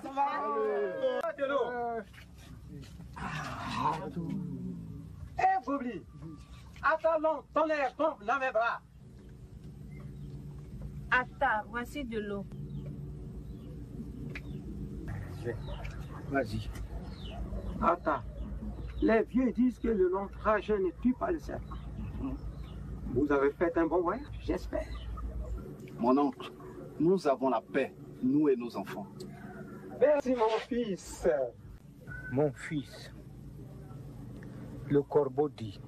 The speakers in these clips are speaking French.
ça va. Eh, Bobli, attends, ton air tombe dans mes bras. Attends, voici de l'eau. Vas-y. Attends. Les vieux disent que le long trajet ne tue pas le serpent. Vous avez fait un bon voyage, j'espère. Mon oncle, nous avons la paix, nous et nos enfants. Merci, mon fils. Mon fils, le corbeau dit,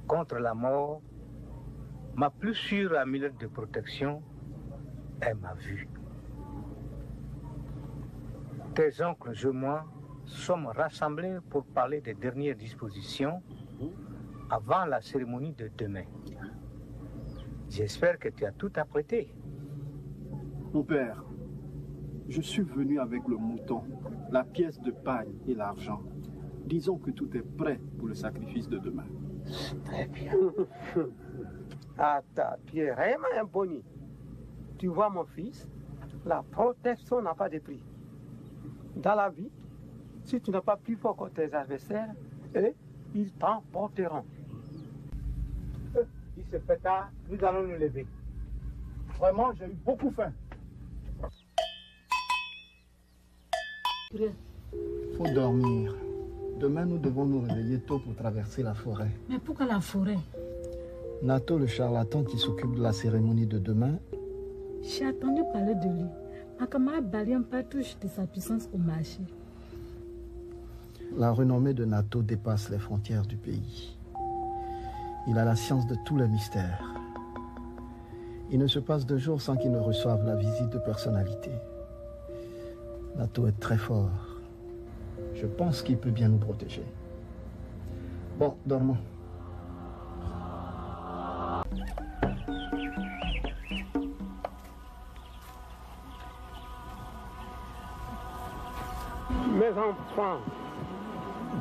contre la mort, ma plus sûre amulette de protection est ma vue. Tes oncles et moi sommes rassemblés pour parler des dernières dispositions avant la cérémonie de demain. J'espère que tu as tout apprêté. Mon père, je suis venu avec le mouton, la pièce de paille et l'argent. Disons que tout est prêt pour le sacrifice de demain. Très bien. Attends, tu es vraiment un boni. Tu vois, mon fils, la protection n'a pas de prix. Dans la vie, si tu n'es pas plus fort que tes adversaires, ils t'emporteront. Il se fait tard, nous allons nous lever. Vraiment, j'ai eu beaucoup faim. Faut dormir. Demain, nous devons nous réveiller tôt pour traverser la forêt. Mais pourquoi la forêt? Nato, le charlatan qui s'occupe de la cérémonie de demain. J'ai entendu parler de lui. Ma camarade Balian touche de sa puissance au marché. La renommée de Nato dépasse les frontières du pays. Il a la science de tous les mystères. Il ne se passe 2 jours sans qu'il ne reçoive la visite de personnalités. Nato est très fort. Je pense qu'il peut bien nous protéger. Bon, dormons. Mes enfants,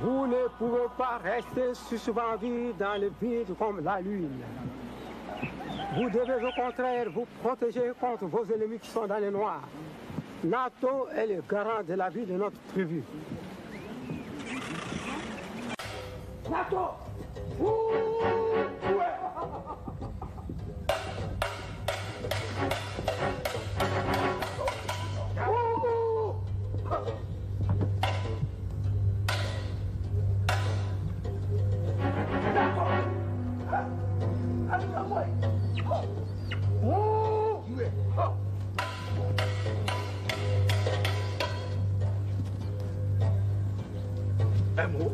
vous ne pouvez pas rester suspendus dans le vide comme la lune. Vous devez au contraire vous protéger contre vos ennemis qui sont dans le noir. Nato est le garant de la vie de notre tribu. Nato! Un mot.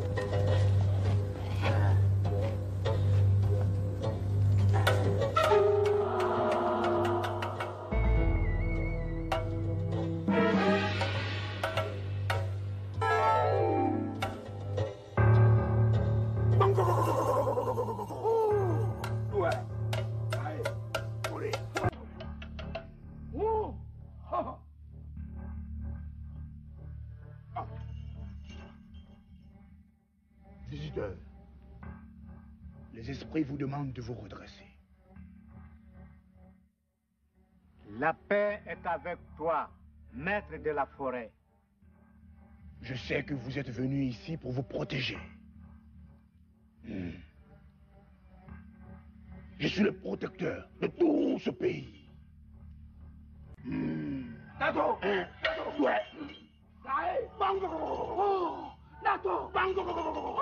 Visiteurs, les esprits vous demandent de vous redresser. La paix est avec toi, maître de la forêt. Je sais que vous êtes venu ici pour vous protéger. Je suis le protecteur de tout ce pays. Nato! Ouais. Nato! Nato!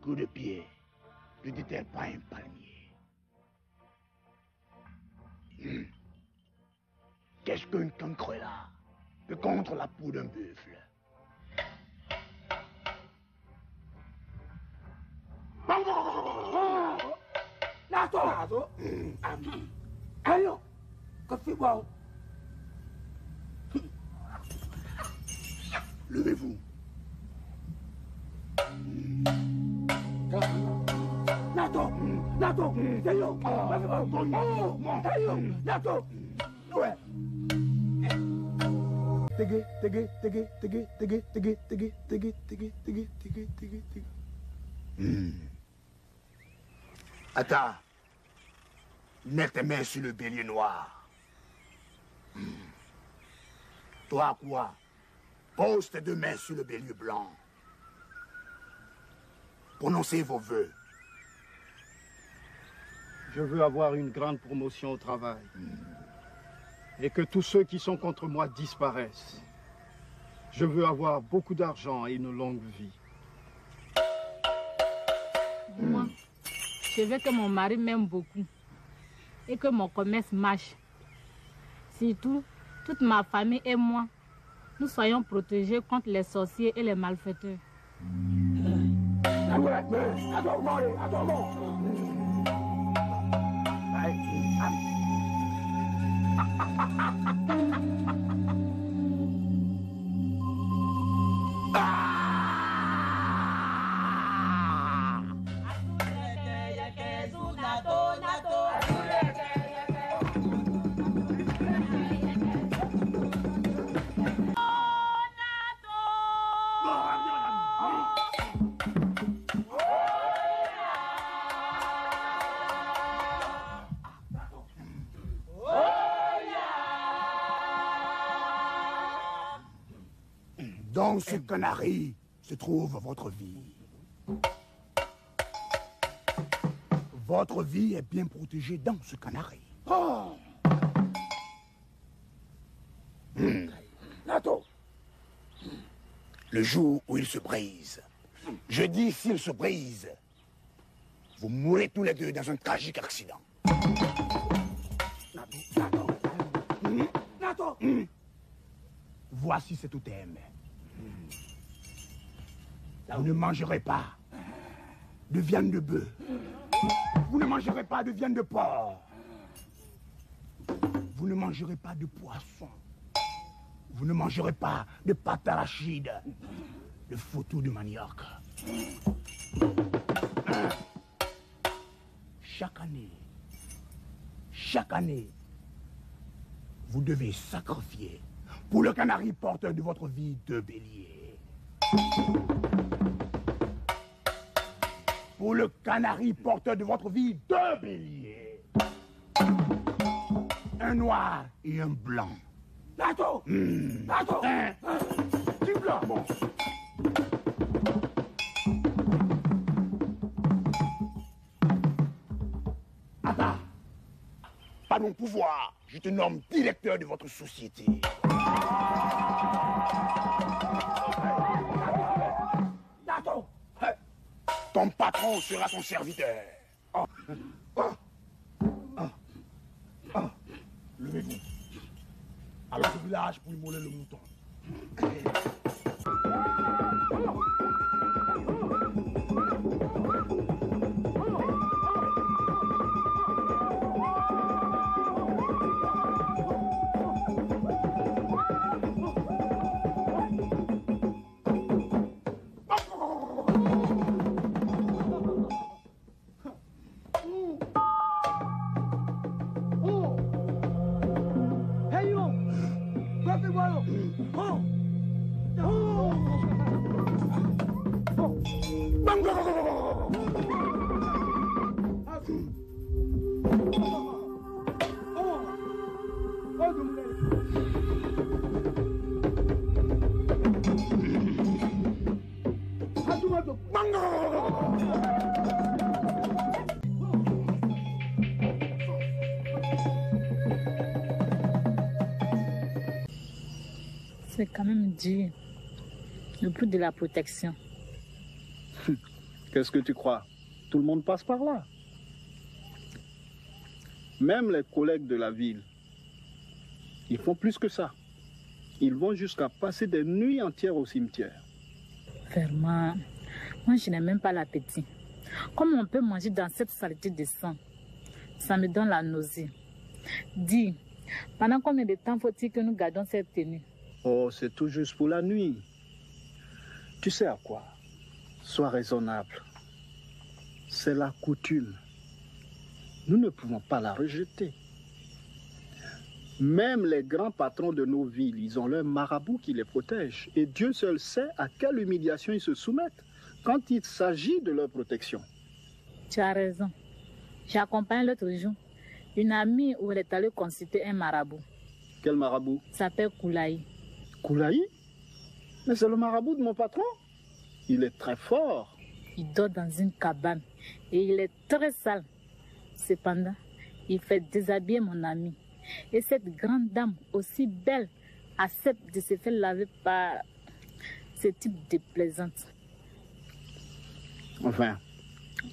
Coup de pied ne déterre pas un palmier. Qu'est-ce qu'un cancre là que contre la peau d'un buffle? Nato! Ayo! Qu'est-ce que Levez-vous. Nato! Nato! Tayo! Tayo! Nato! Ouais! Tege. Attends. Mets tes mains sur le bélier noir. Toi, quoi? Pose tes 2 mains sur le bélier blanc. Prononcez vos vœux. Je veux avoir une grande promotion au travail. Et que tous ceux qui sont contre moi disparaissent. Je veux avoir beaucoup d'argent et une longue vie. Moi, je veux que mon mari m'aime beaucoup et que mon commerce marche. Surtout, toute ma famille et moi, nous soyons protégés contre les sorciers et les malfaiteurs. Dans ce canari se trouve votre vie. Votre vie est bien protégée dans ce canari. Oh. Nato. Le jour où il se brise, je dis s'il se brise, vous mourrez tous les deux dans un tragique accident. Nato. Voici ce totem. Vous ne mangerez pas de viande de bœuf. Vous ne mangerez pas de viande de porc. Vous ne mangerez pas de poisson. Vous ne mangerez pas de pâte arachide, de photos de manioc. Chaque année, vous devez sacrifier pour le canari porteur de votre vie 2 béliers. Pour le canari porteur de votre vie 2 béliers. Un noir et un blanc. Nato! Nato! Du blanc, bon. Attends. Par mon pouvoir, je te nomme directeur de votre société. Nato! Ton patron sera ton serviteur. Levez-vous. Allons au village pour immoler le mouton. C'est quand même dur, le prix de la protection. Qu'est-ce que tu crois? Tout le monde passe par là. Même les collègues de la ville, ils font plus que ça. Ils vont jusqu'à passer des nuits entières au cimetière. Vraiment, moi je n'ai même pas l'appétit. Comment on peut manger dans cette saleté de sang? Ça me donne la nausée. Dis, pendant combien de temps faut-il que nous gardons cette tenue? Oh, c'est tout juste pour la nuit. Tu sais à quoi? Sois raisonnable. C'est la coutume. Nous ne pouvons pas la rejeter. Même les grands patrons de nos villes, ils ont leur marabout qui les protège. Et Dieu seul sait à quelle humiliation ils se soumettent quand il s'agit de leur protection. Tu as raison. J'ai accompagné l'autre jour une amie où elle est allée consulter un marabout. Quel marabout? Il s'appelle Koulaï. Koulaï? Mais c'est le marabout de mon patron. Il est très fort. Il dort dans une cabane et il est très sale. Cependant, il fait déshabiller mon ami. Et cette grande dame, aussi belle, accepte de se faire laver par ce type de plaisante. Enfin,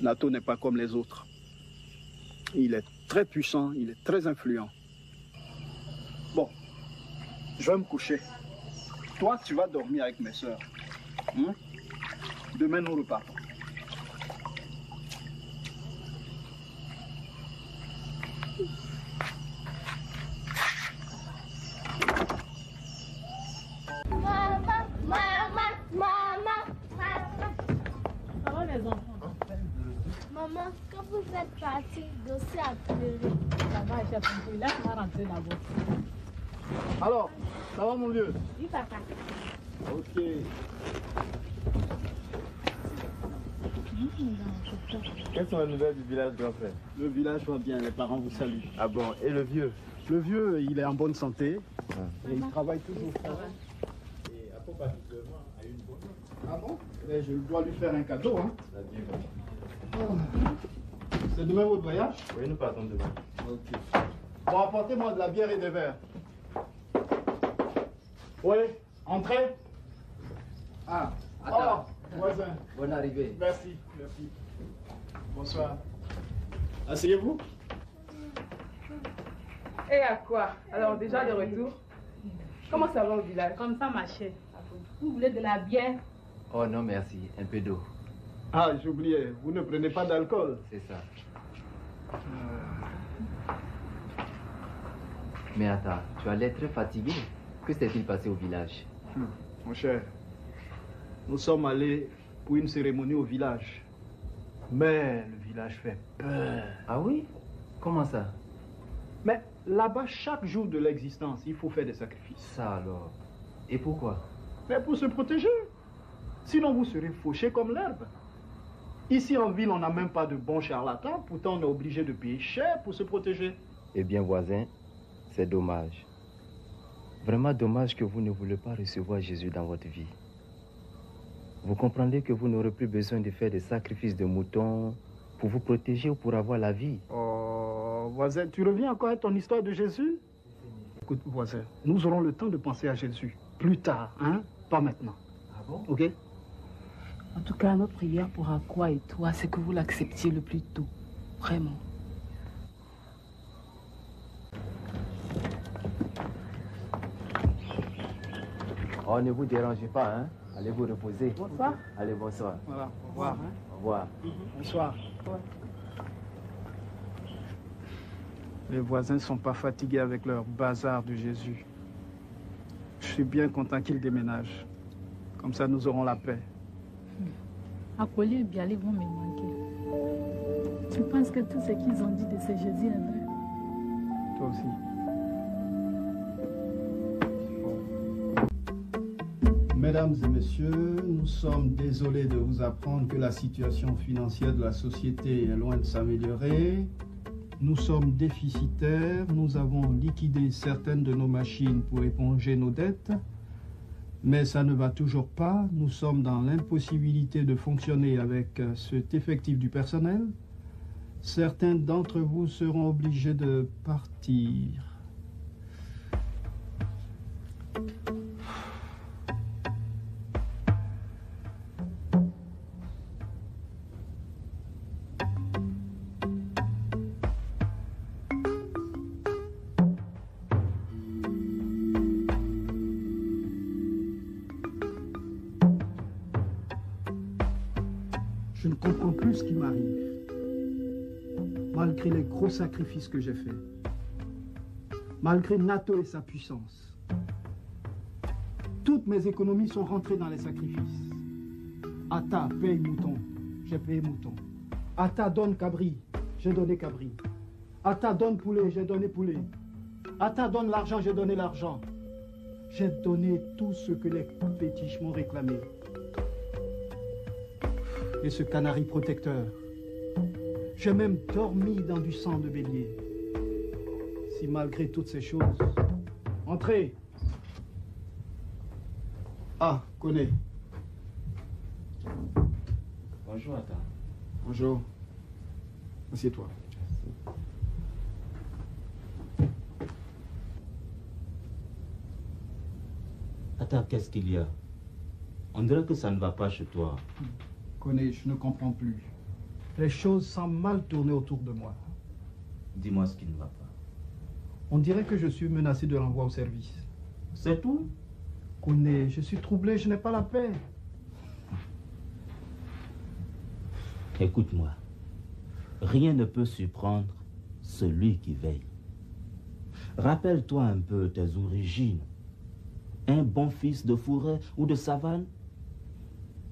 Nato n'est pas comme les autres. Il est très puissant, il est très influent. Bon, je vais me coucher. Toi, tu vas dormir avec mes soeurs. Demain, nous repartons. Maman, quand vous êtes parti, Dossé a pleuré. Ça va, chef, laisse-moi rentrer d'abord. Alors, ça va mon vieux? Oui, papa. Ok. Quelles sont les nouvelles du village, grand frère? Le village va bien, les parents vous saluent. Ah bon, et le vieux? Le vieux, il est en bonne santé et il travaille toujours fort. Et approximativement à une bonne heure. Ah bon? Mais je dois lui faire un cadeau, hein? La bien. C'est demain votre voyage? Oui, nous partons demain. Ok. Bon, apportez-moi de la bière et des verres. Oui, entrez. Ah, Attends. Oh, voisin. Bonne arrivée. Merci, merci. Bonsoir. Asseyez-vous. Et à quoi? Alors déjà de retour. Comment ça va au village? Comme ça, ma chère. Vous voulez de la bière? Oh non, merci. Un peu d'eau. Ah, j'oubliais, vous ne prenez pas d'alcool. C'est ça. Mais attends, tu as l'air très fatigué. Que s'est-il passé au village? Mon cher, nous sommes allés pour une cérémonie au village. Mais le village fait peur. Ah oui? Comment ça? Mais là-bas, chaque jour de l'existence, il faut faire des sacrifices. Ça alors? Et pourquoi? Mais pour se protéger. Sinon, vous serez fauchés comme l'herbe. Ici en ville, on n'a même pas de bons charlatans. Pourtant, on est obligé de payer cher pour se protéger. Eh bien, voisin, c'est dommage. Vraiment dommage que vous ne voulez pas recevoir Jésus dans votre vie. Vous comprendrez que vous n'aurez plus besoin de faire des sacrifices de moutons pour vous protéger ou pour avoir la vie. Oh, voisin, tu reviens encore à ton histoire de Jésus? Écoute, voisin, nous aurons le temps de penser à Jésus. Plus tard, hein? Pas maintenant. Ah bon? Ok? En tout cas, notre prière pour Akwa et toi, c'est que vous l'acceptiez le plus tôt. Vraiment. Oh, ne vous dérangez pas, hein? Allez vous reposer. Bonsoir. Allez, bonsoir. Voilà, au revoir. Hein? Au revoir. Bonsoir. Les voisins ne sont pas fatigués avec leur bazar de Jésus. Je suis bien content qu'ils déménagent. Comme ça, nous aurons la paix. Akoli et Bialé vont me manquer. Tu penses que tout ce qu'ils ont dit de ce Jésus est vrai? Toi aussi. Mesdames et messieurs, nous sommes désolés de vous apprendre que la situation financière de la société est loin de s'améliorer. Nous sommes déficitaires, nous avons liquidé certaines de nos machines pour éponger nos dettes, mais ça ne va toujours pas. Nous sommes dans l'impossibilité de fonctionner avec cet effectif du personnel. Certains d'entre vous seront obligés de partir. Je ne comprends plus ce qui m'arrive, malgré les gros sacrifices que j'ai faits, malgré Nato et sa puissance. Toutes mes économies sont rentrées dans les sacrifices. Atta paye mouton, j'ai payé mouton. Atta donne cabri, j'ai donné cabri. Atta donne poulet, j'ai donné poulet. Atta donne l'argent, j'ai donné l'argent. J'ai donné tout ce que les pétiches m'ont réclamé. Et ce canari protecteur, J'ai même dormi dans du sang de bélier. Si malgré toutes ces choses... Entrez. Ah, connais. Bonjour, Ata. Bonjour. Assieds-toi. Attends, qu'est-ce qu'il y a? On dirait que ça ne va pas chez toi. Connais, je ne comprends plus. Les choses semblent mal tourner autour de moi. Dis-moi ce qui ne va pas. On dirait que je suis menacé de renvoi au service. C'est tout? Connais, je suis troublé, je n'ai pas la paix. Écoute-moi. Rien ne peut surprendre celui qui veille. Rappelle-toi un peu tes origines. Un bon fils de forêt ou de savane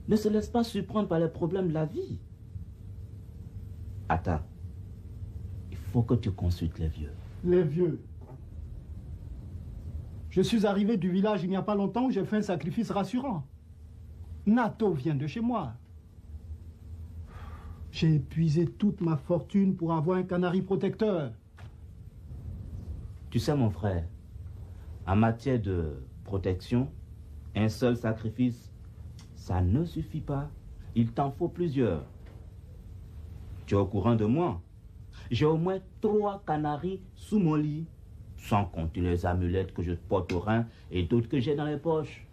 ne se laisse pas surprendre par les problèmes de la vie. Attends. Il faut que tu consultes les vieux. Les vieux. Je suis arrivé du village il n'y a pas longtemps où j'ai fait un sacrifice rassurant. Nato vient de chez moi. J'ai épuisé toute ma fortune pour avoir un canari protecteur. Tu sais, mon frère, en matière de protection, un seul sacrifice, ça ne suffit pas. Il t'en faut plusieurs. Tu es au courant de moi? J'ai au moins 3 canaris sous mon lit, sans compter les amulettes que je porte au rein et d'autres que j'ai dans les poches.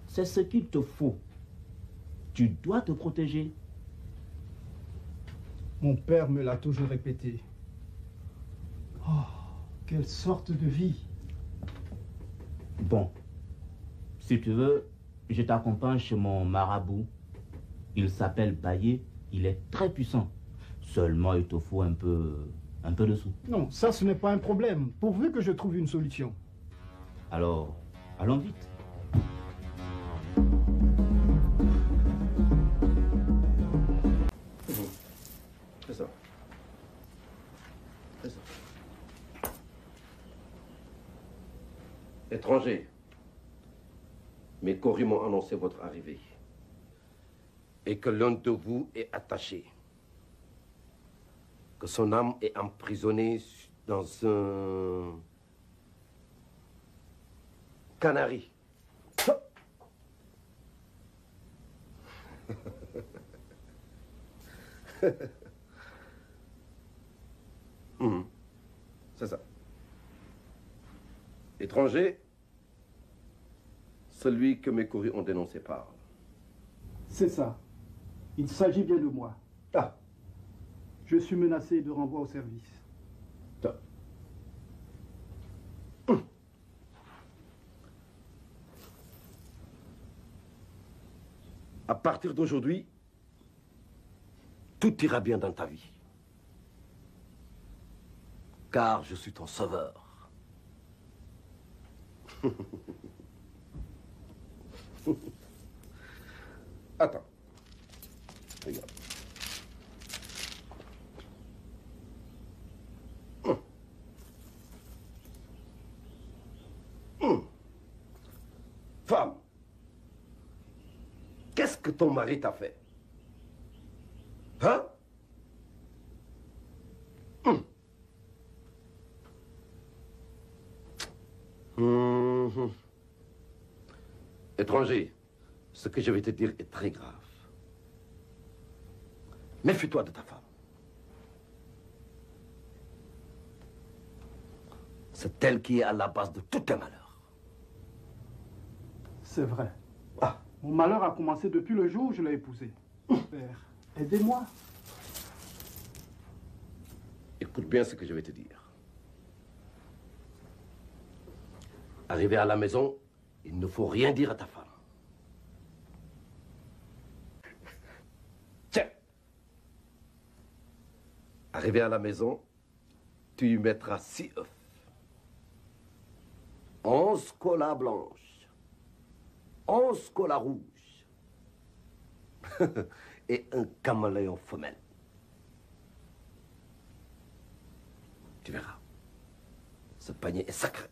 C'est ce qu'il te faut. Tu dois te protéger. Mon père me l'a toujours répété. Oh, quelle sorte de vie! Bon, si tu veux, je t'accompagne chez mon marabout. Il s'appelle Baye, il est très puissant. Seulement, il te faut un peu de sous. Non, ça ce n'est pas un problème, pourvu que je trouve une solution. Alors, allons vite. C'est ça. C'est ça. Étranger, mes courriers m'ont annoncé votre arrivée et que l'un de vous est attaché, que son âme est emprisonnée dans un canari. C'est ça. Étranger, celui que mes courriers ont dénoncé parle. C'est ça. Il s'agit bien de moi. Ah. Je suis menacé de renvoi au service. À partir d'aujourd'hui, tout ira bien dans ta vie. Car je suis ton sauveur. Attends. Regarde. Femme, qu'est-ce que ton mari t'a fait? Hein? Étranger, ce que je vais te dire est très grave. Méfie-toi de ta femme. C'est elle qui est à la base de tous tes malheurs. C'est vrai. Mon malheur a commencé depuis le jour où je l'ai épousée. Père, aidez-moi. Écoute bien ce que je vais te dire. Arrivé à la maison, il ne faut rien dire à ta femme. Tiens. Arrivé à la maison, tu y mettras 6 œufs, 11 colas blanches, 11 colas rouges et un caméléon femelle. Tu verras, ce panier est sacré.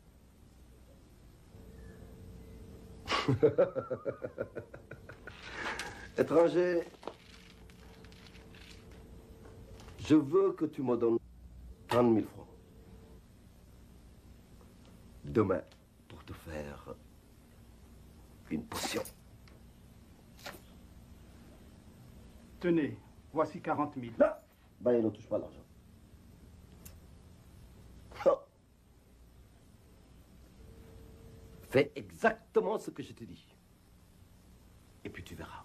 Étranger, Je veux que tu me donnes 30 000 francs. Demain, pour te faire une potion. Tenez, voici 40 000. Ben, ne touche pas l'argent. Fais exactement ce que je te dis. Et puis tu verras.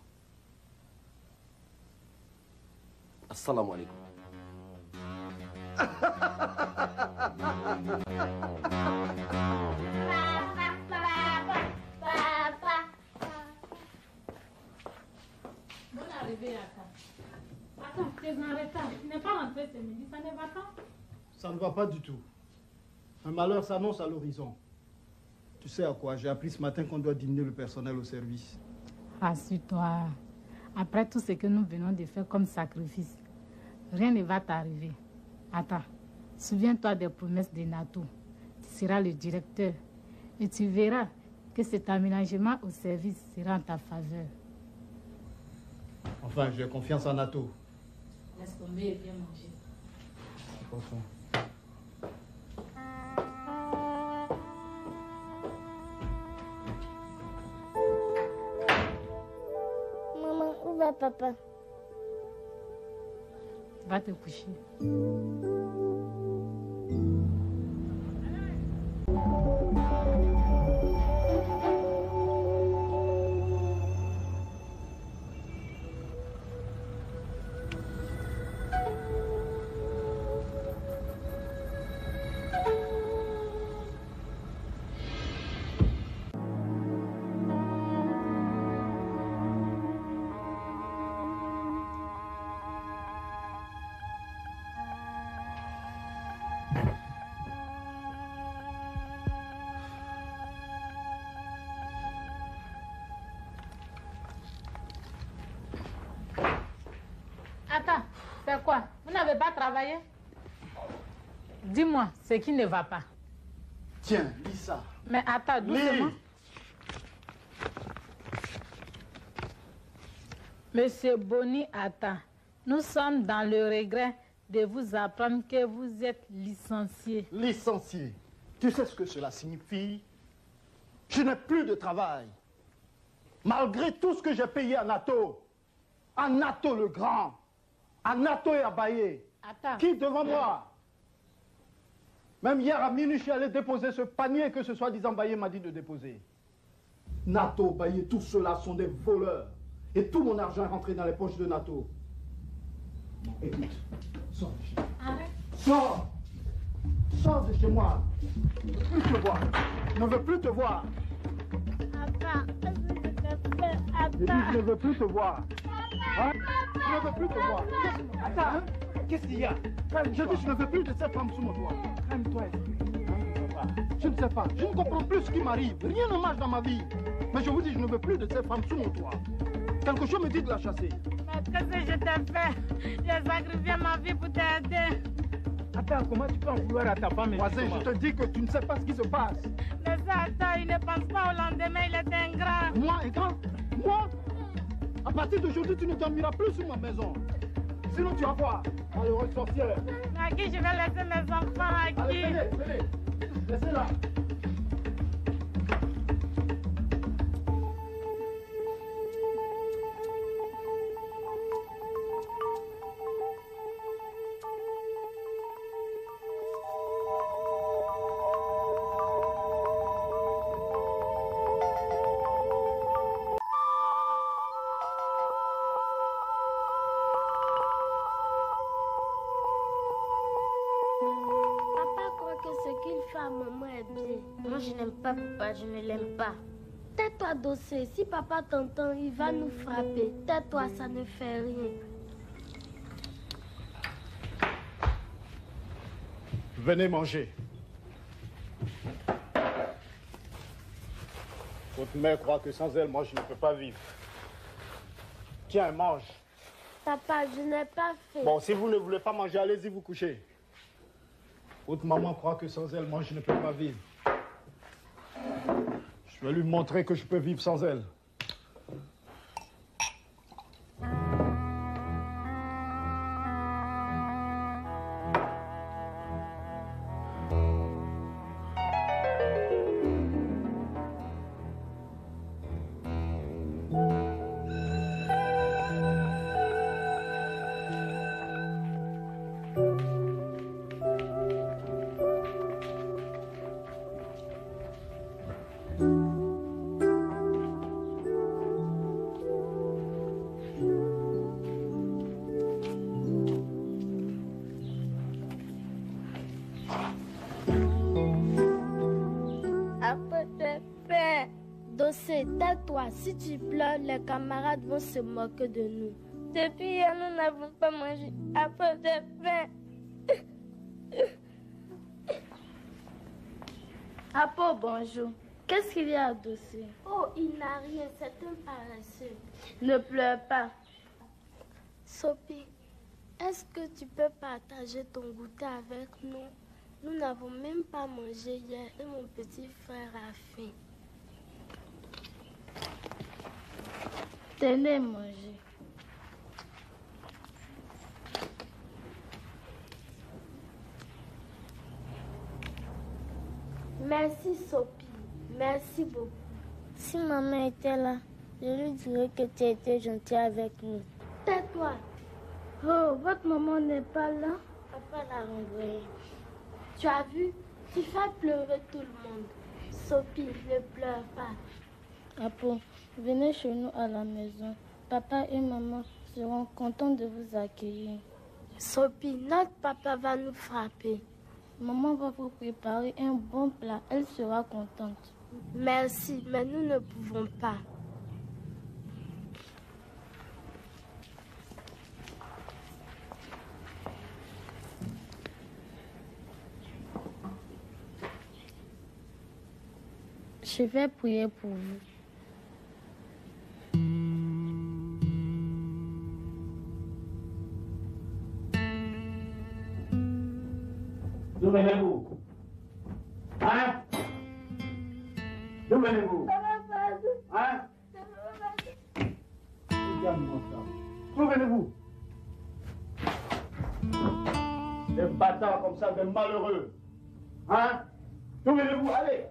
Assalamu alaikum. Bonne arrivée, Ata. Attends, tu es en retard. Tu n'es pas rentré ce midi, ça ne va pas? Ça ne va pas du tout. Un malheur s'annonce à l'horizon. Tu sais à quoi? J'ai appris ce matin qu'on doit diminuer le personnel au service. Rassure-toi. Après tout ce que nous venons de faire comme sacrifice, rien ne va t'arriver. Attends, souviens-toi des promesses de Nato. Tu seras le directeur et tu verras que cet aménagement au service sera en ta faveur. Enfin, j'ai confiance en Nato. Laisse tomber et viens manger. Je comprends. Maman, où va papa? Va te coucher. Attends, c'est quoi? Vous n'avez pas travaillé? Dis-moi, ce qui ne va pas. Tiens, lis ça. Mais attends, doucement. Monsieur Boni, attends. Nous sommes dans le regret de vous apprendre que vous êtes licencié. Licencié? Tu sais ce que cela signifie? Je n'ai plus de travail. Malgré tout ce que j'ai payé à Nato. À Nato le Grand. À Nato et à Baye. Attends. Qui devant moi? Même hier à minuit, je suis allé déposer ce panier que ce soi-disant Baye m'a dit de déposer. Nato, Baye, tous ceux-là sont des voleurs. Et tout mon argent est rentré dans les poches de Nato. Écoute, sors de chez moi. Arrête. Sors! Sors de chez moi. Je ne veux plus te voir. Je ne veux plus te voir. Papa, Je dis, je ne veux plus te voir. Hein? Je ne veux plus te voir. Attends, qu'est-ce qu'il y a? Je dis, je ne veux plus de cette femme sous mon toit. Calme-toi. Je ne sais pas. Je ne comprends plus ce qui m'arrive. Rien ne marche dans ma vie. Mais je vous dis, je ne veux plus de cette femme sous mon toit. Quelque chose me dit de la chasser. Mais qu'est-ce que je t'ai fait? J'ai sacrifié ma vie pour t'aider. Attends, comment tu peux en vouloir à ta femme? Voisin, je te dis que tu ne sais pas ce qui se passe. Mais ça, attends, il ne pense pas au lendemain, il est ingrat. Moi, ingrat? Moi? À partir d'aujourd'hui, tu ne dormiras plus sur ma maison. Sinon, tu vas voir. Malheureuse sorcière. À qui je vais laisser mes enfants? À qui? Allez, venez. Laissez-la. Moi, je n'aime pas papa, je ne l'aime pas. Tais-toi, Dossé. Si papa t'entend, il va nous frapper. Tais-toi, ça ne fait rien. Venez manger. Votre mère croit que sans elle, moi, je ne peux pas vivre. Tiens, mange. Papa, je n'ai pas faim. Bon, si vous ne voulez pas manger, allez-y vous coucher. Votre maman croit que sans elle, moi, je ne peux pas vivre. Je vais lui montrer que je peux vivre sans elle. tais-toi. Si tu pleures, les camarades vont se moquer de nous. Depuis hier, nous n'avons pas mangé à cause de faim. Apo, bonjour. Qu'est-ce qu'il y a à dossier? Oh, il n'a rien, c'est un paresseux. Ne pleure pas. Sophie, est-ce que tu peux partager ton goûter avec nous? Nous n'avons même pas mangé hier et mon petit frère a faim. Tenez, manger. Merci Sophie, merci beaucoup. Si maman était là, je lui dirais que tu étais gentille avec nous. Tais-toi. Oh, votre maman n'est pas là? Papa l'a renvoyée. Tu as vu? Tu fais pleurer tout le monde. Sophie, ne pleure pas. Apo, venez chez nous à la maison. Papa et maman seront contents de vous accueillir. Sophie, notre papa va nous frapper. Maman va vous préparer un bon plat. Elle sera contente. Merci, mais nous ne pouvons pas. Je vais prier pour vous. D'où venez-vous? Hein? D'où venez-vous? Hein? Regarde-moi ça. D'où venez-vous? Des bâtards comme ça, des malheureux. Hein? D'où venez-vous? Allez!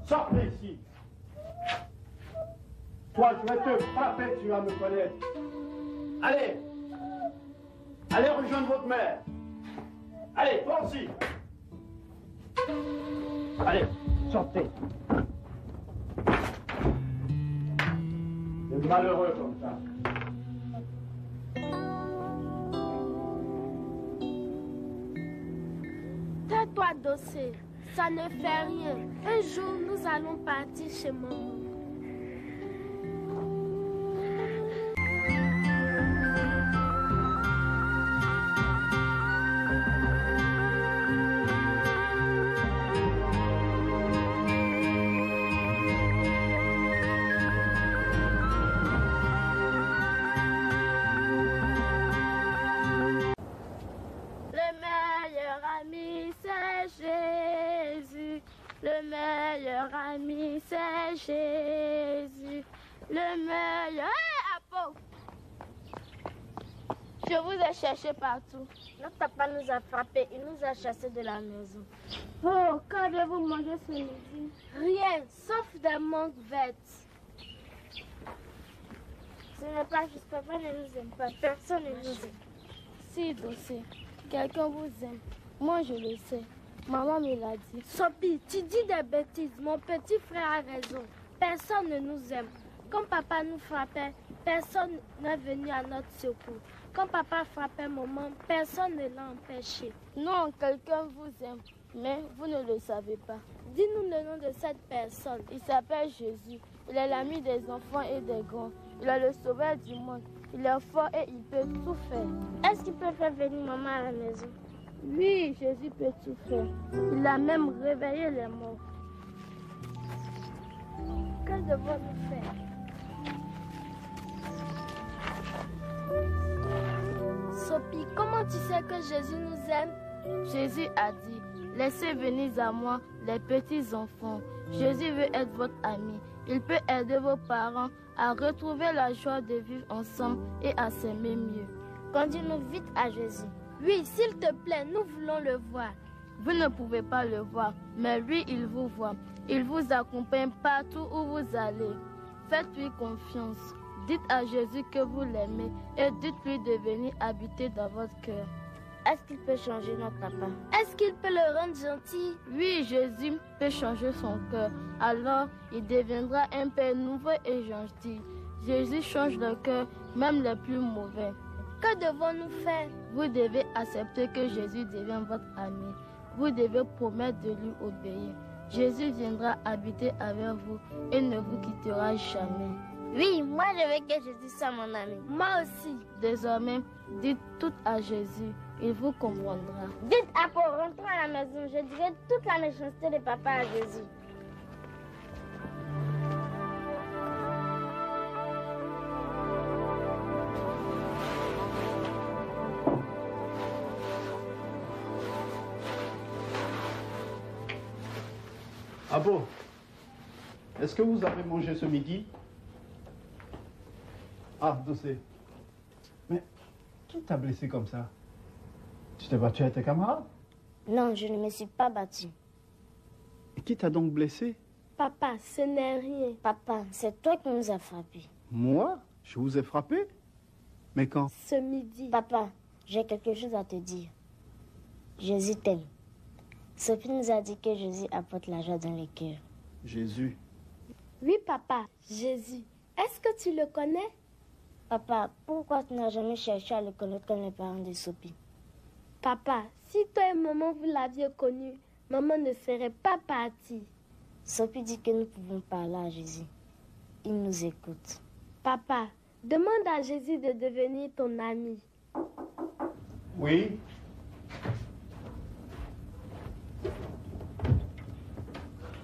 Sortez ici. Toi, je vais te frapper, tu vas me connaître. Allez! Allez rejoindre votre mère. Allez, toi aussi. Allez, sortez. Des malheureux comme ça. Tais-toi, Dossé. Ça ne fait rien. Un jour, nous allons partir chez maman. Le meilleur ami, c'est Jésus. Le meilleur... Hey, Apo! Je vous ai cherché partout. Notre papa nous a frappés. Il nous a chassés de la maison. Oh, qu'avez-vous mangé ce midi? Rien, sauf des mangues vertes. Ce n'est pas juste, papa ne nous aime pas. Personne ne nous aime. Si, Dossé, quelqu'un vous aime. Moi, je le sais. Maman me l'a dit. Sophie, tu dis des bêtises. Mon petit frère a raison. Personne ne nous aime. Quand papa nous frappait, personne n'est venu à notre secours. Quand papa frappait maman, personne ne l'a empêché. Non, quelqu'un vous aime, mais vous ne le savez pas. Dis-nous le nom de cette personne. Il s'appelle Jésus. Il est l'ami des enfants et des grands. Il est le sauveur du monde. Il est fort et il peut tout faire. Est-ce qu'il peut faire venir maman à la maison? Oui, Jésus peut tout faire. Il a même réveillé les morts. Que devons-nous faire? Sophie, comment tu sais que Jésus nous aime? Jésus a dit, laissez venir à moi les petits enfants. Jésus veut être votre ami. Il peut aider vos parents à retrouver la joie de vivre ensemble et à s'aimer mieux. Conduis-nous vite à Jésus. Oui, s'il te plaît, nous voulons le voir. Vous ne pouvez pas le voir, mais lui, il vous voit. Il vous accompagne partout où vous allez. Faites-lui confiance. Dites à Jésus que vous l'aimez et dites-lui de venir habiter dans votre cœur. Est-ce qu'il peut changer notre papa? Est-ce qu'il peut le rendre gentil? Oui, Jésus peut changer son cœur. Alors, il deviendra un père nouveau et gentil. Jésus change le cœur, même les plus mauvais. Que devons-nous faire? Vous devez accepter que Jésus devienne votre ami. Vous devez promettre de lui obéir. Jésus viendra habiter avec vous et ne vous quittera jamais. Oui, moi je veux que Jésus soit mon ami. Moi aussi. Désormais, dites tout à Jésus, il vous comprendra. Dites à Paul, rentrons à la maison, je dirai toute la méchanceté de papa à Jésus. Ah bon? Est-ce que vous avez mangé ce midi? Ah, Dossé. Mais qui t'a blessé comme ça? Tu t'es battu avec tes camarades? Non, je ne me suis pas battu. Et qui t'a donc blessé? Papa, ce n'est rien. Papa, c'est toi qui nous as frappés. Moi? Je vous ai frappé? Mais quand? Ce midi. Papa, j'ai quelque chose à te dire. Jésus t'aime. Sophie nous a dit que Jésus apporte la joie dans les cœurs. Jésus? Oui, papa, Jésus. Est-ce que tu le connais? Papa, pourquoi tu n'as jamais cherché à le connaître comme les parents de Sophie? Papa, si toi et maman vous l'aviez connu, maman ne serait pas partie. Sophie dit que nous pouvons parler à Jésus. Il nous écoute. Papa, demande à Jésus de devenir ton ami. Oui?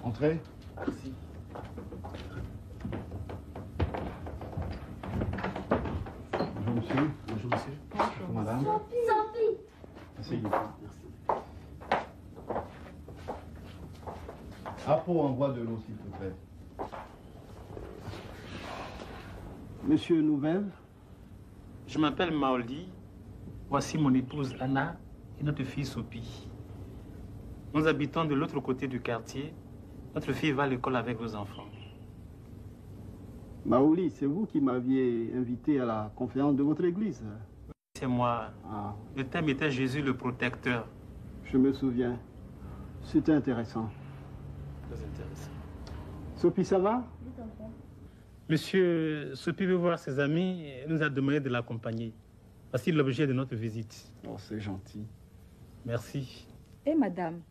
Entrez. Merci. Bonjour monsieur. Bonjour monsieur. Bonjour madame. Sophie. Asseyez-vous. Merci. Apo, envoie de l'eau s'il te plaît. Monsieur Nouvelle? Je m'appelle Maoli. Voici mon épouse Anna et notre fille Sophie. Nous habitons de l'autre côté du quartier. Notre fille va à l'école avec vos enfants. Maoli, c'est vous qui m'aviez invité à la conférence de votre église? C'est moi. Ah. Le thème était Jésus le protecteur. Je me souviens. C'était intéressant. Très intéressant. Sophie, ça va? Monsieur Sophie veut voir ses amis et nous a demandé de l'accompagner. Voici l'objet de notre visite. Oh, c'est gentil. Merci. Et madame?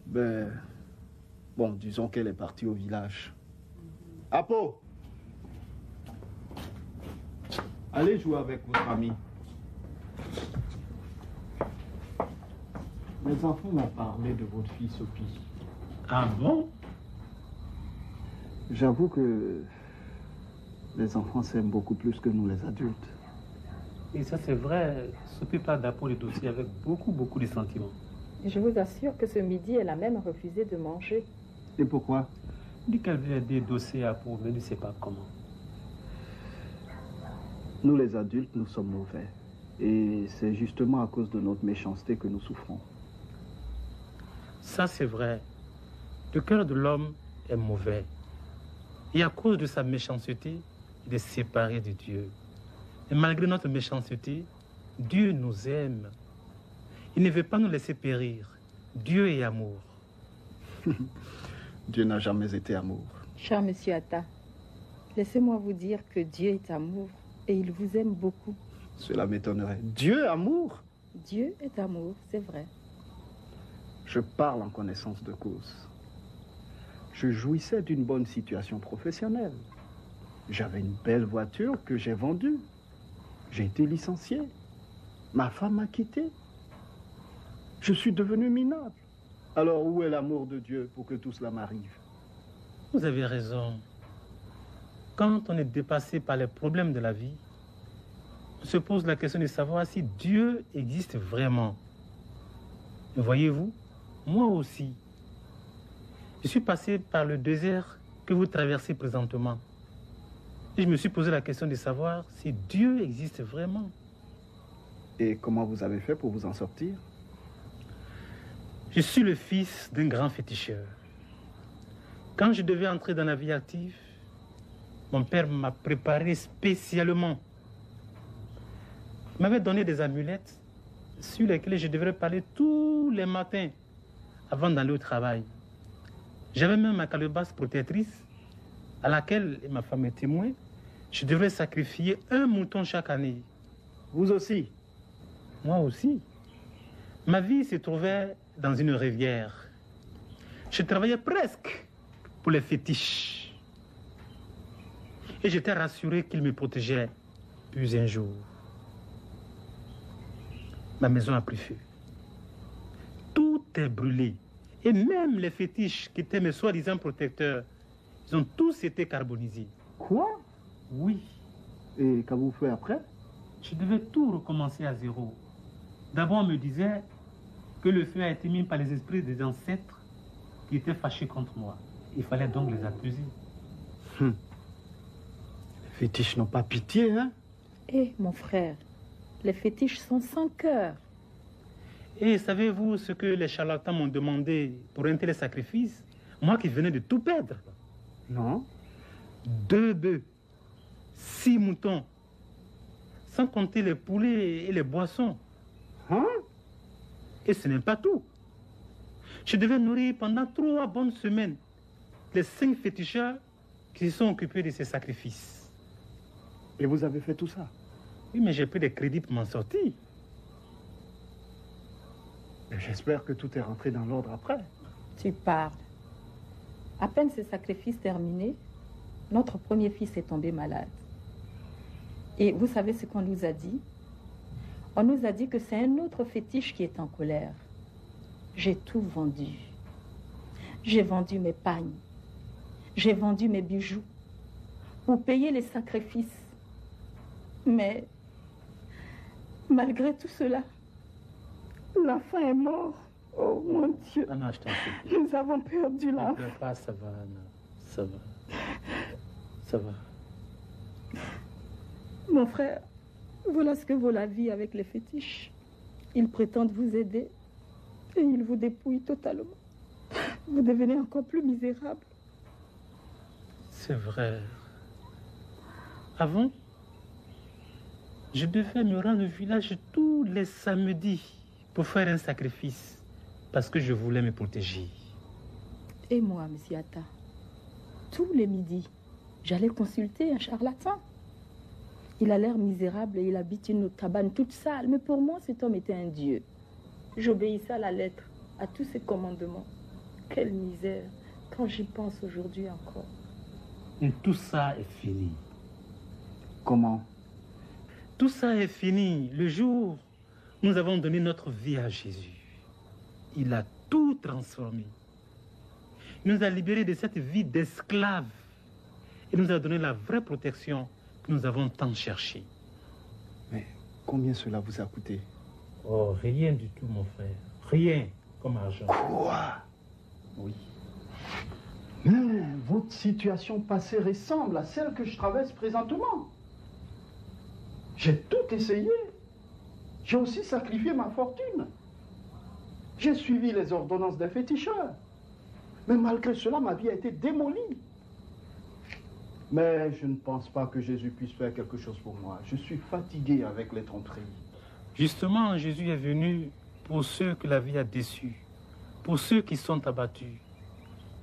Ben, bon, disons qu'elle est partie au village. Apo! Allez jouer avec votre ami. Les enfants m'ont parlé de votre fille Sophie. Ah bon? J'avoue que les enfants s'aiment beaucoup plus que nous les adultes. Et ça c'est vrai, Sophie parle d'Apo le dossier avec beaucoup de sentiments. Et je vous assure que ce midi, elle a même refusé de manger. Et pourquoi? Elle dit qu'elle veut aider Dossé à Apo, mais elle ne sait pas comment. Nous les adultes, nous sommes mauvais. Et c'est justement à cause de notre méchanceté que nous souffrons. Ça c'est vrai. Le cœur de l'homme est mauvais. Et à cause de sa méchanceté, il est séparé de Dieu. Et malgré notre méchanceté, Dieu nous aime. Il ne veut pas nous laisser périr. Dieu est amour. Dieu n'a jamais été amour. Cher monsieur Atta, laissez-moi vous dire que Dieu est amour et il vous aime beaucoup. Cela m'étonnerait. Dieu est amour? Dieu est amour, c'est vrai. Je parle en connaissance de cause. Je jouissais d'une bonne situation professionnelle. J'avais une belle voiture que j'ai vendue. J'ai été licencié. Ma femme m'a quitté. Je suis devenu minable. Alors où est l'amour de Dieu pour que tout cela m'arrive? Vous avez raison. Quand on est dépassé par les problèmes de la vie, on se pose la question de savoir si Dieu existe vraiment. Et voyez-vous, moi aussi, je suis passé par le désert que vous traversez présentement. Et je me suis posé la question de savoir si Dieu existe vraiment. Et comment vous avez fait pour vous en sortir? Je suis le fils d'un grand féticheur. Quand je devais entrer dans la vie active, mon père m'a préparé spécialement. Il m'avait donné des amulettes sur lesquelles je devrais parler tous les matins avant d'aller au travail. J'avais même ma calebasse protectrice à laquelle, et ma femme est témoin, je devrais sacrifier un mouton chaque année. Vous aussi? Moi aussi. Ma vie se trouvait dans une rivière. Je travaillais presque pour les fétiches. Et j'étais rassuré qu'ils me protégeaient. Puis un jour, ma maison a pris feu. Tout est brûlé. Et même les fétiches qui étaient mes soi-disant protecteurs, ils ont tous été carbonisés. Quoi? Oui. Et qu'avez-vous fait après? Je devais tout recommencer à zéro. D'abord, on me disait que le feu a été mis par les esprits des ancêtres qui étaient fâchés contre moi. Il fallait donc les accuser. Les fétiches n'ont pas pitié, hein? Eh, mon frère, les fétiches sont sans cœur. Et savez-vous ce que les charlatans m'ont demandé pour un tel sacrifice? Moi qui venais de tout perdre. Non. 2 bœufs, 6 moutons, sans compter les poulets et les boissons. Hein? Et ce n'est pas tout. Je devais nourrir pendant 3 bonnes semaines les 5 féticheurs qui se sont occupés de ces sacrifices. Et vous avez fait tout ça? Oui, mais j'ai pris des crédits pour m'en sortir. J'espère que tout est rentré dans l'ordre après. Tu parles. À peine ces sacrifices terminés, notre premier fils est tombé malade. Et vous savez ce qu'on nous a dit? On nous a dit que c'est un autre fétiche qui est en colère. J'ai tout vendu. J'ai vendu mes pagnes. J'ai vendu mes bijoux pour payer les sacrifices. Mais malgré tout cela, l'enfant est mort. Oh mon Dieu. Anna, je t'en prie. Nous avons perdu l'enfant. Ne pleure pas, ça va, Anna. Ça va. Ça va. Mon frère, voilà ce que vaut la vie avec les fétiches. Ils prétendent vous aider et ils vous dépouillent totalement. Vous devenez encore plus misérable. C'est vrai. Avant, je devais me rendre au village tous les samedis pour faire un sacrifice parce que je voulais me protéger. Et moi, monsieur Atta, tous les midis, j'allais consulter un charlatan. Il a l'air misérable et il habite une cabane toute sale. Mais pour moi, cet homme était un dieu. J'obéissais à la lettre, à tous ses commandements. Quelle misère, quand j'y pense aujourd'hui encore. Et tout ça est fini. Comment? Tout ça est fini le jour où nous avons donné notre vie à Jésus. Il a tout transformé. Il nous a libérés de cette vie d'esclave. Il nous a donné la vraie protection que nous avons tant cherché. Mais combien cela vous a coûté? Oh, rien du tout, mon frère. Rien comme argent. Quoi? Oui. Mais votre situation passée ressemble à celle que je traverse présentement. J'ai tout essayé. J'ai aussi sacrifié ma fortune. J'ai suivi les ordonnances des féticheurs. Mais malgré cela, ma vie a été démolie. Mais je ne pense pas que Jésus puisse faire quelque chose pour moi. Je suis fatigué avec les tromperies. Justement, Jésus est venu pour ceux que la vie a déçus, pour ceux qui sont abattus.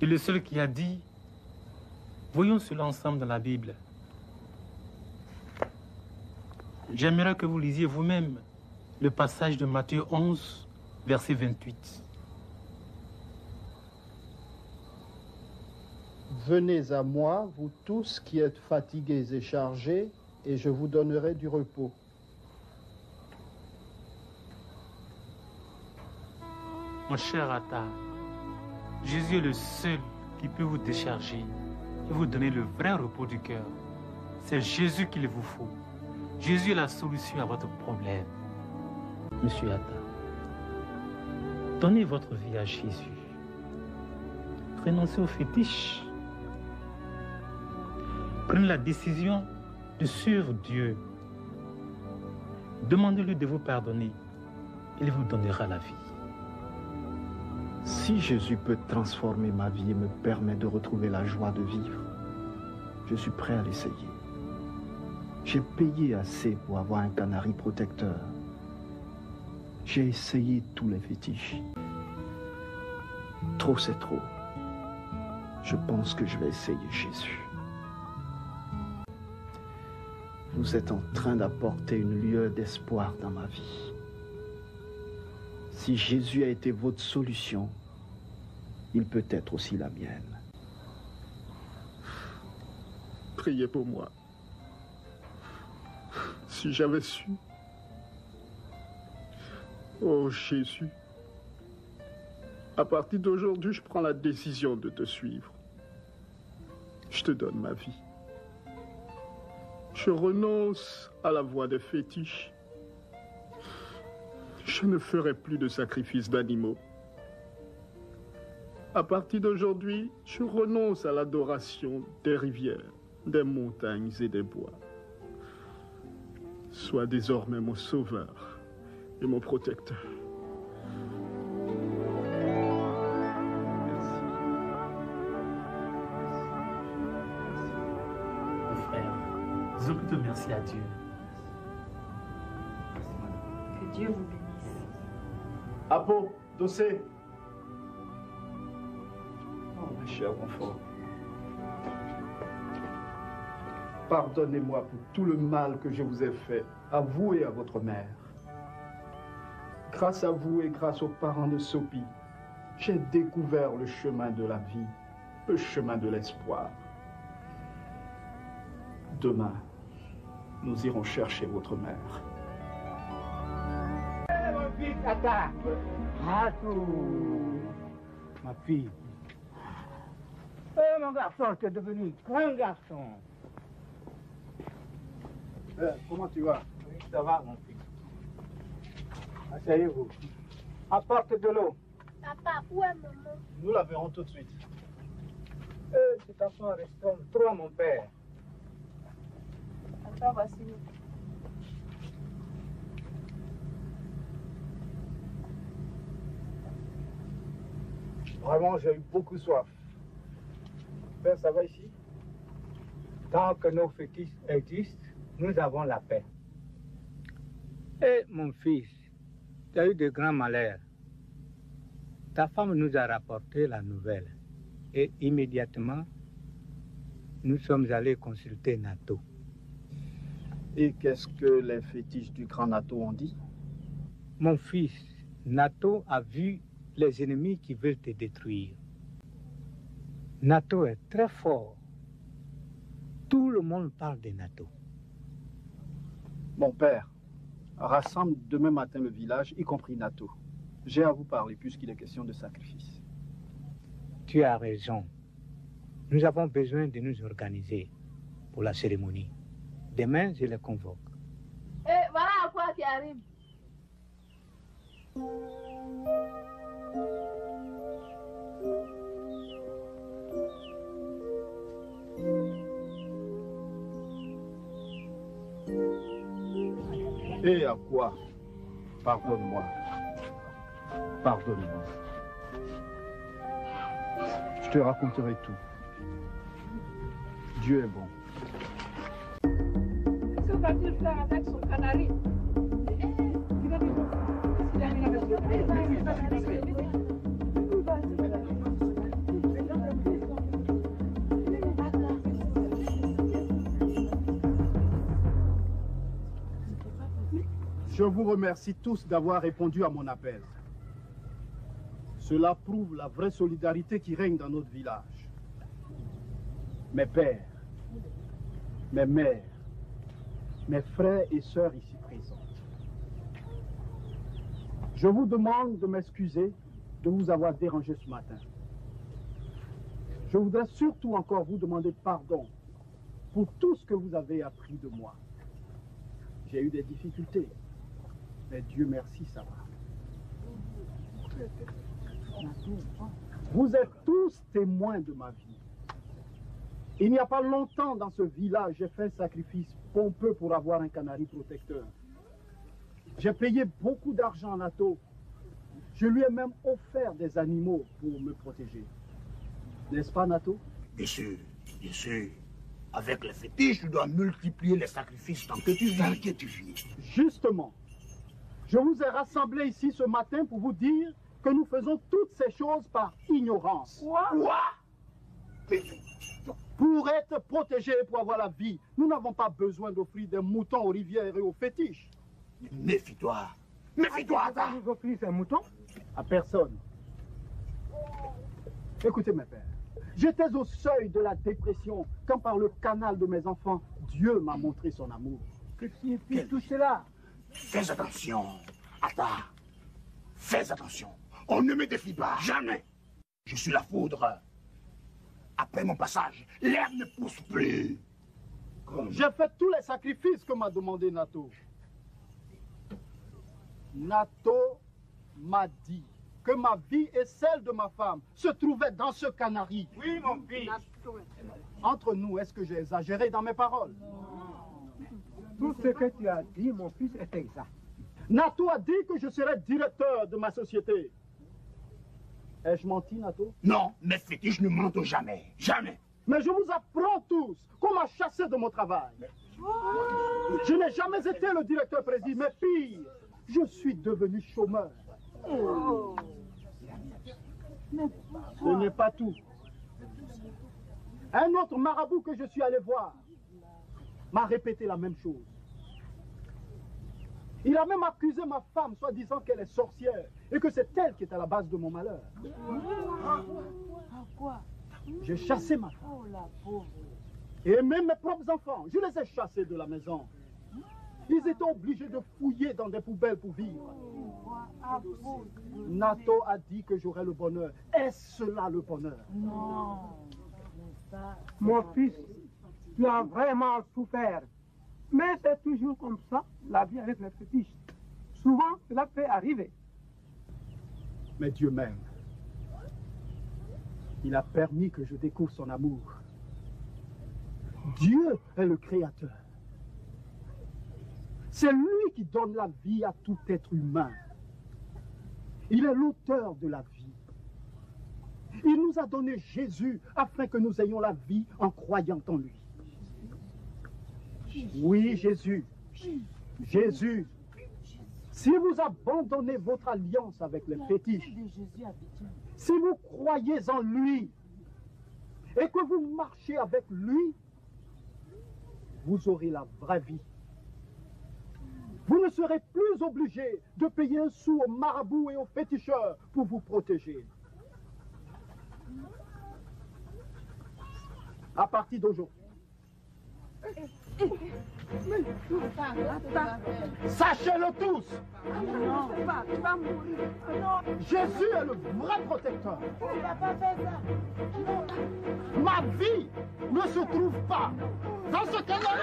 Et le seul qui a dit, voyons cela ensemble dans la Bible. J'aimerais que vous lisiez vous-même le passage de Matthieu 11, verset 28. Venez à moi, vous tous qui êtes fatigués et chargés, et je vous donnerai du repos. Mon cher Atta, Jésus est le seul qui peut vous décharger et vous donner le vrai repos du cœur. C'est Jésus qu'il vous faut. Jésus est la solution à votre problème. Monsieur Atta, donnez votre vie à Jésus. Renoncez aux fétiches. Prenez la décision de suivre Dieu. Demandez-lui de vous pardonner. Il vous donnera la vie. Si Jésus peut transformer ma vie et me permettre de retrouver la joie de vivre, je suis prêt à l'essayer. J'ai payé assez pour avoir un canari protecteur. J'ai essayé tous les fétiches. Trop, c'est trop. Je pense que je vais essayer Jésus. Vous êtes en train d'apporter une lueur d'espoir dans ma vie. Si Jésus a été votre solution, il peut être aussi la mienne. Priez pour moi. Si j'avais su. Oh Jésus, à partir d'aujourd'hui, je prends la décision de te suivre. Je te donne ma vie. Je renonce à la voie des fétiches. Je ne ferai plus de sacrifice d'animaux. À partir d'aujourd'hui, je renonce à l'adoration des rivières, des montagnes et des bois. Sois désormais mon sauveur et mon protecteur. Disons plutôt merci à Dieu. Que Dieu vous bénisse. Apo, Dossé. Oh, ma chère enfant. Pardonnez-moi pour tout le mal que je vous ai fait, à vous et à votre mère. Grâce à vous et grâce aux parents de Sophie, j'ai découvert le chemin de la vie, le chemin de l'espoir. Demain, nous irons chercher votre mère. Mon fils, Tata. Ma fille. Mon garçon, tu es devenu grand garçon. Comment tu vas? Oui, ça va, mon fils. Asseyez-vous. Apporte de l'eau. Papa, où est maman? Nous la verrons tout de suite. Cet enfant ressemble trop à mon père. Papa, voici. Vraiment, j'ai eu beaucoup soif. Père, ça va ici? Tant que nos fétiches existent, nous avons la paix. Et mon fils, tu as eu de grands malheurs. Ta femme nous a rapporté la nouvelle. Et immédiatement, nous sommes allés consulter Nato. Et qu'est-ce que les fétiches du grand Nato ont dit? Mon fils, Nato a vu les ennemis qui veulent te détruire. Nato est très fort. Tout le monde parle de Nato. Mon père, rassemble demain matin le village, y compris Nato. J'ai à vous parler puisqu'il est question de sacrifice. Tu as raison. Nous avons besoin de nous organiser pour la cérémonie. Demain, je les convoque. Et voilà à quoi qui arrive. Et à quoi? Pardonne-moi. Pardonne-moi. Je te raconterai tout. Dieu est bon. Que va-t-il faire avec son canari? Je vous remercie tous d'avoir répondu à mon appel. Cela prouve la vraie solidarité qui règne dans notre village. Mes pères, mes mères, mes frères et sœurs ici présents. Je vous demande de m'excuser de vous avoir dérangé ce matin. Je voudrais surtout encore vous demander pardon pour tout ce que vous avez appris de moi. J'ai eu des difficultés, mais Dieu merci, ça va. Vous êtes tous témoins de ma vie. Il n'y a pas longtemps dans ce village, j'ai fait un sacrifice pompeux pour avoir un canari protecteur. J'ai payé beaucoup d'argent à Nato. Je lui ai même offert des animaux pour me protéger. N'est-ce pas, Nato? Bien sûr, bien sûr. Avec les fétiches, tu dois multiplier les sacrifices tant que tu vis. Justement, je vous ai rassemblés ici ce matin pour vous dire que nous faisons toutes ces choses par ignorance. Quoi? Pour être protégés, pour avoir la vie, nous n'avons pas besoin d'offrir des moutons aux rivières et aux fétiches. Méfie-toi. Méfie-toi, vous offrir ces moutons? À personne. Écoutez mes pères, j'étais au seuil de la dépression quand par le canal de mes enfants, Dieu m'a montré son amour. Que signifie tout cela? Fais attention, Atta. Fais attention. On ne me défie pas, jamais. Je suis la foudre. Après mon passage, l'herbe ne pousse plus. J'ai fait tous les sacrifices que m'a demandé Nato. Nato m'a dit que ma vie et celle de ma femme se trouvaient dans ce canari. Oui, mon fils. Entre nous, est-ce que j'ai exagéré dans mes paroles? Tout ce que tu as dit, mon fils, est exact. Nato a dit que je serais directeur de ma société. Ai-je menti, Nato? Non, mes fétiches ne mentent jamais. Jamais. Mais je vous apprends tous qu'on m'a chassé de mon travail. Je n'ai jamais été le directeur président, mais pire, je suis devenu chômeur. Ce n'est pas tout. Un autre marabout que je suis allé voir m'a répété la même chose. Il a même accusé ma femme, soi-disant qu'elle est sorcière et que c'est elle qui est à la base de mon malheur. J'ai chassé ma femme. Et même mes propres enfants, je les ai chassés de la maison. Ils étaient obligés de fouiller dans des poubelles pour vivre. Nato a dit que j'aurais le bonheur. Est-ce cela le bonheur? Non. Mon fils, tu as vraiment souffert. Mais c'est toujours comme ça, la vie avec les fétiches. Souvent, cela peut arriver. Mais Dieu m'aime. Il a permis que je découvre son amour. Dieu est le Créateur. C'est lui qui donne la vie à tout être humain. Il est l'auteur de la vie. Il nous a donné Jésus afin que nous ayons la vie en croyant en lui. Oui, Jésus. Jésus. Si vous abandonnez votre alliance avec les fétiches, si vous croyez en lui et que vous marchez avec lui, vous aurez la vraie vie. Vous ne serez plus obligé de payer un sou aux marabouts et aux féticheurs pour vous protéger. À partir d'aujourd'hui, sachez-le tous, Jésus est le vrai protecteur. Ma vie ne se trouve pas dans ce canal.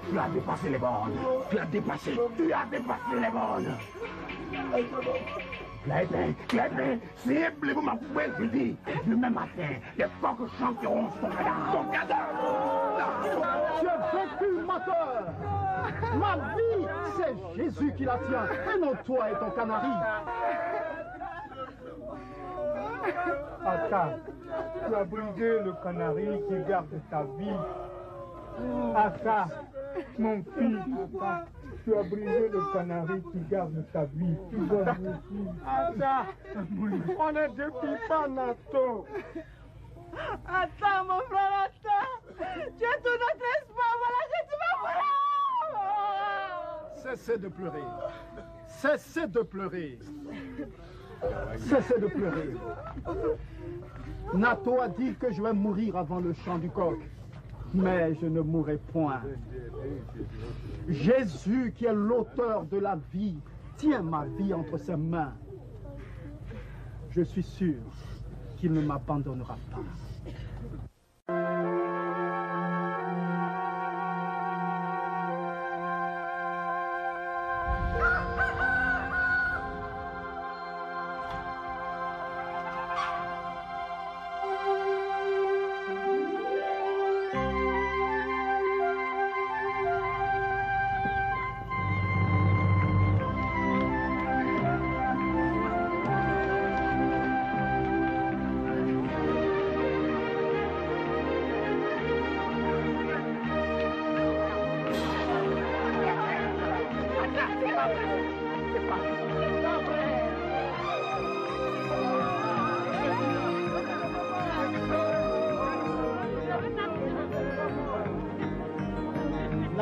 Tu as dépassé les bornes. Tu as dépassé les bornes. Clébé, cible, vous m'avouez, je dis, demain matin, les coqs chanteront son cadavre. Tu es vécu, menteur. Ma vie, c'est Jésus qui la tient, et non toi et ton canari. Attends, tu as brisé le canari qui garde ta vie. Attends, mon fils, tu as brisé le canari qui garde ta vie. Attends, on ne défie pas Nato. Attends, mon frère, attends. Tu es tout notre espoir, voilà que tu vas mourir. Cessez de pleurer. Cessez de pleurer. Cessez de pleurer. Nato a dit que je vais mourir avant le chant du coq. Mais je ne mourrai point. Jésus, qui est l'auteur de la vie, tient ma vie entre ses mains. Je suis sûr qu'il ne m'abandonnera pas.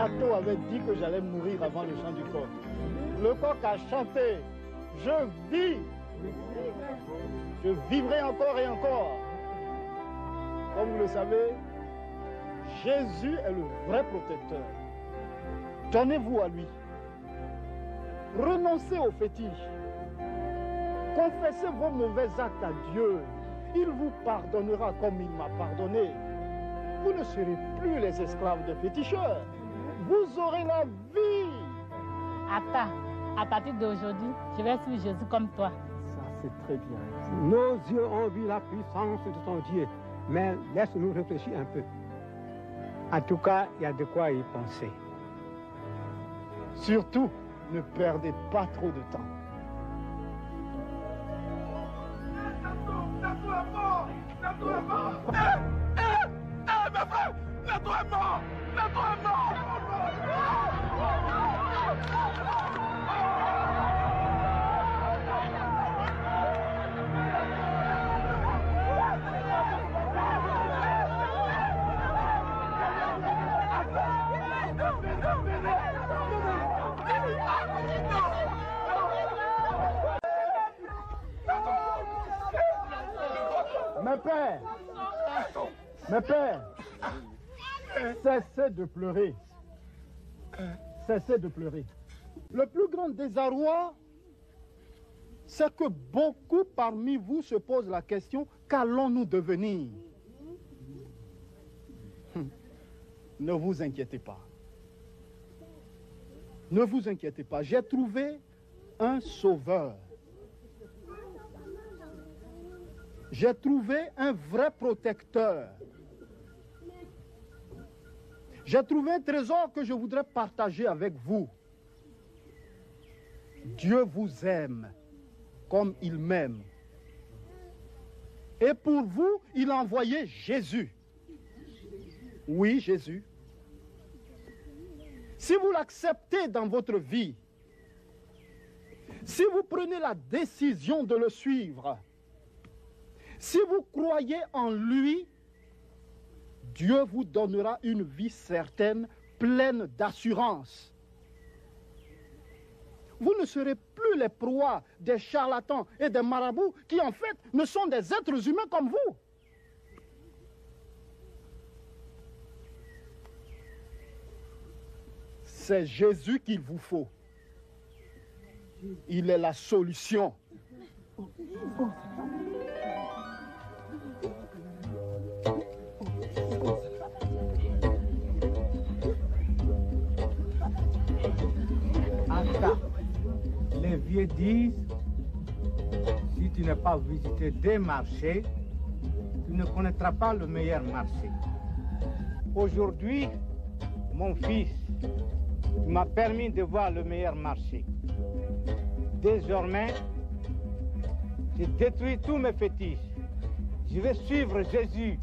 château avait dit que j'allais mourir avant le chant du coq. Le coq a chanté. Je vis. Je vivrai encore et encore. Comme vous le savez, Jésus est le vrai protecteur. Donnez-vous à lui. Renoncez aux fétiches. Confessez vos mauvais actes à Dieu. Il vous pardonnera comme il m'a pardonné. Vous ne serez plus les esclaves des féticheurs. Vous aurez la vie. Attends, à partir d'aujourd'hui, je vais suivre Jésus comme toi. Ça, c'est très bien. Nos yeux ont vu la puissance de ton Dieu, mais laisse-nous réfléchir un peu. En tout cas, il y a de quoi y penser. Surtout, ne perdez pas trop de temps. Mes pères, cessez de pleurer. Cessez de pleurer. Le plus grand désarroi, c'est que beaucoup parmi vous se posent la question, qu'allons-nous devenir? Ne vous inquiétez pas. Ne vous inquiétez pas. J'ai trouvé un sauveur. J'ai trouvé un vrai protecteur. J'ai trouvé un trésor que je voudrais partager avec vous. Dieu vous aime comme il m'aime. Et pour vous, il a envoyé Jésus. Oui, Jésus. Si vous l'acceptez dans votre vie, si vous prenez la décision de le suivre, si vous croyez en lui, Dieu vous donnera une vie certaine, pleine d'assurance. Vous ne serez plus les proies des charlatans et des marabouts qui, en fait, ne sont des êtres humains comme vous. C'est Jésus qu'il vous faut. Il est la solution. Les vieux disent, si tu n'as pas visité des marchés, tu ne connaîtras pas le meilleur marché. Aujourd'hui, mon fils m'a permis de voir le meilleur marché. Désormais, j'ai détruit tous mes fétiches. Je vais suivre Jésus.